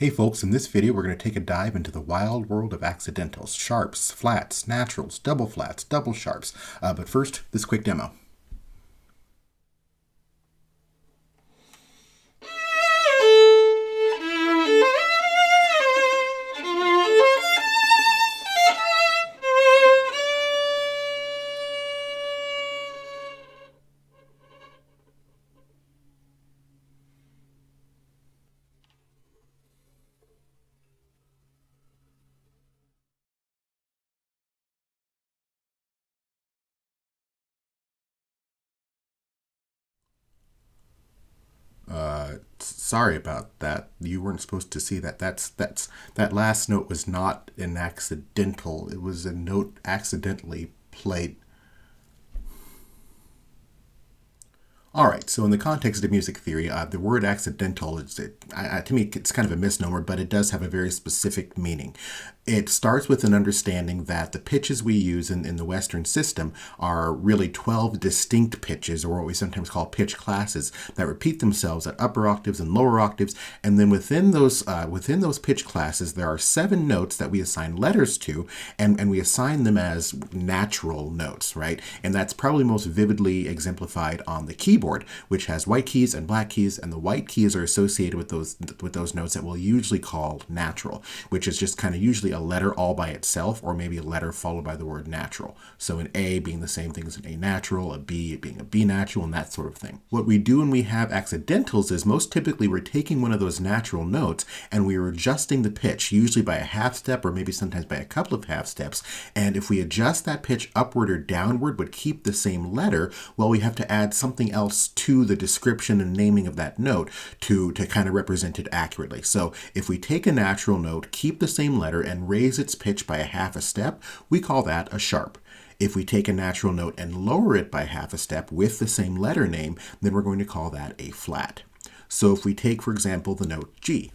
Hey folks, in this video we're going to take a dive into the wild world of accidentals, sharps, flats, naturals, double flats, double sharps. But first, this quick demo. Sorry about that. You weren't supposed to see that. That last note was not an accidental. It was a note accidentally played. All right, so in the context of music theory, the word accidental, to me, it's kind of a misnomer, but it does have a very specific meaning. It starts with an understanding that the pitches we use in the Western system are really 12 distinct pitches, or what we sometimes call pitch classes, that repeat themselves at upper octaves and lower octaves. And then within those pitch classes, there are 7 notes that we assign letters to, and we assign them as natural notes, right? And that's probably most vividly exemplified on the keyboard, which has white keys and black keys, and the white keys are associated with those notes that we'll usually call natural, which is just kind of usually a letter all by itself, or maybe a letter followed by the word natural. So an A being the same thing as an A natural, a B being a B natural, and that sort of thing. What we do when we have accidentals is most typically we're taking one of those natural notes and we are adjusting the pitch, usually by a half step or maybe sometimes by a couple of half steps. And if we adjust that pitch upward or downward but keep the same letter, well, we have to add something else to the description and naming of that note to kind of represent it accurately. So if we take a natural note, keep the same letter, and raise its pitch by a half a step, we call that a sharp. If we take a natural note and lower it by half a step with the same letter name, then we're going to call that a flat. So if we take, for example, the note G,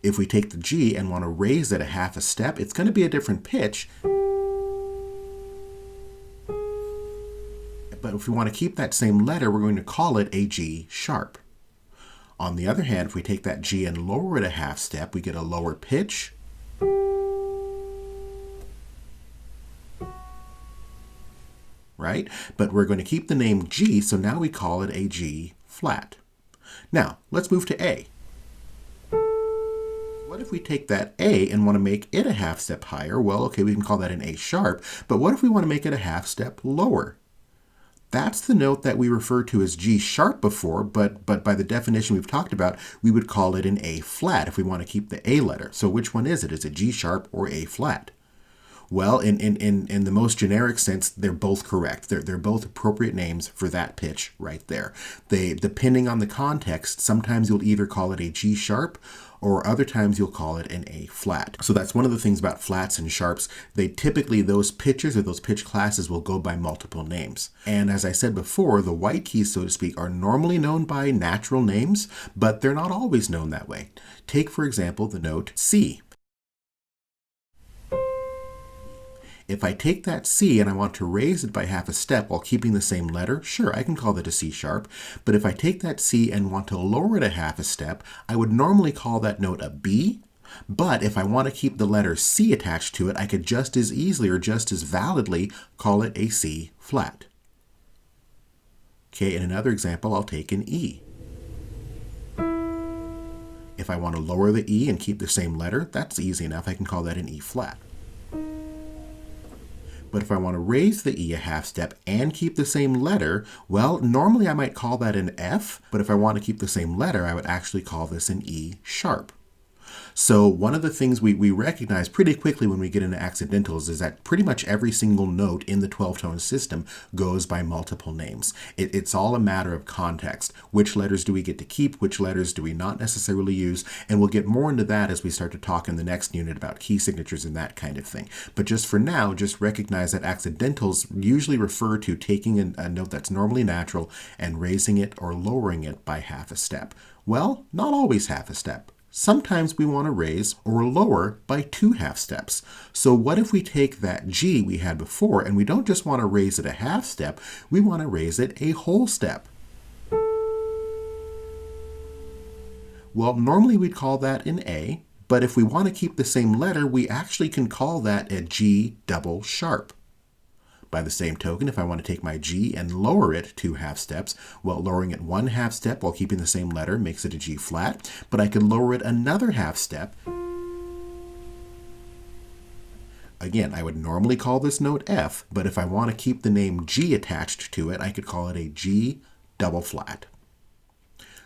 if we take the G and want to raise it a half a step, it's going to be a different pitch. But if we want to keep that same letter, we're going to call it a G sharp. On the other hand, if we take that G and lower it a half step, we get a lower pitch. Right? But we're going to keep the name G, so now we call it a G flat. Now, let's move to A. What if we take that A and want to make it a half step higher? Well, okay, we can call that an A sharp, but what if we want to make it a half step lower? That's the note that we referred to as G sharp before, but by the definition we've talked about, we would call it an A flat if we want to keep the A letter. So which one is it? Is it G sharp or A flat? Well, in the most generic sense, they're both correct. They're both appropriate names for that pitch right there. Depending on the context, sometimes you'll either call it a G sharp, or other times you'll call it an A flat. So that's one of the things about flats and sharps. Those pitches or those pitch classes will go by multiple names. And as I said before, the white keys, so to speak, are normally known by natural names, but they're not always known that way. Take, for example, the note C. If I take that C and I want to raise it by half a step while keeping the same letter, sure, I can call that a C sharp. But if I take that C and want to lower it a half a step, I would normally call that note a B. But if I want to keep the letter C attached to it, I could just as easily or just as validly call it a C flat. Okay, in another example, I'll take an E. If I want to lower the E and keep the same letter, that's easy enough. I can call that an E flat. But if I want to raise the E a half step and keep the same letter, well, normally I might call that an F, but if I want to keep the same letter, I would actually call this an E sharp. So one of the things we recognize pretty quickly when we get into accidentals is that pretty much every single note in the 12-tone system goes by multiple names. It's all a matter of context. Which letters do we get to keep? Which letters do we not necessarily use? And we'll get more into that as we start to talk in the next unit about key signatures and that kind of thing. But just for now, just recognize that accidentals usually refer to taking a note that's normally natural and raising it or lowering it by half a step. Well, not always half a step. Sometimes we want to raise or lower by 2 half steps. So what if we take that G we had before and we don't just want to raise it a half step, we want to raise it a whole step. Well, normally we'd call that an A, but if we want to keep the same letter, we actually can call that a G double sharp. By the same token, if I want to take my G and lower it 2 half steps, well, lowering it 1 half step while keeping the same letter makes it a G flat, but I could lower it another half step. Again, I would normally call this note F, but if I want to keep the name G attached to it, I could call it a G double flat.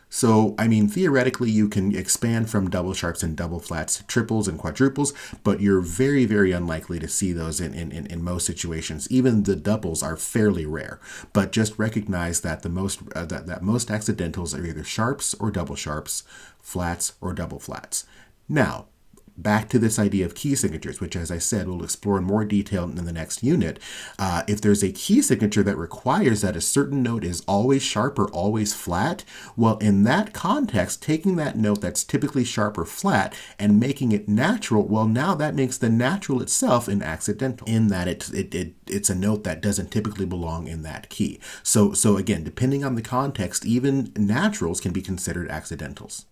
So, I mean, theoretically, you can expand from double sharps and double flats to triples and quadruples, but you're very, very unlikely to see those in most situations. Even the doubles are fairly rare. But just recognize that the most accidentals are either sharps or double sharps, flats or double flats. Now, back to this idea of key signatures, which, as I said, we'll explore in more detail in the next unit. If there's a key signature that requires that a certain note is always sharp or always flat, well, in that context, taking that note that's typically sharp or flat and making it natural, well, now that makes the natural itself an accidental, in that it's a note that doesn't typically belong in that key. So again, depending on the context, even naturals can be considered accidentals.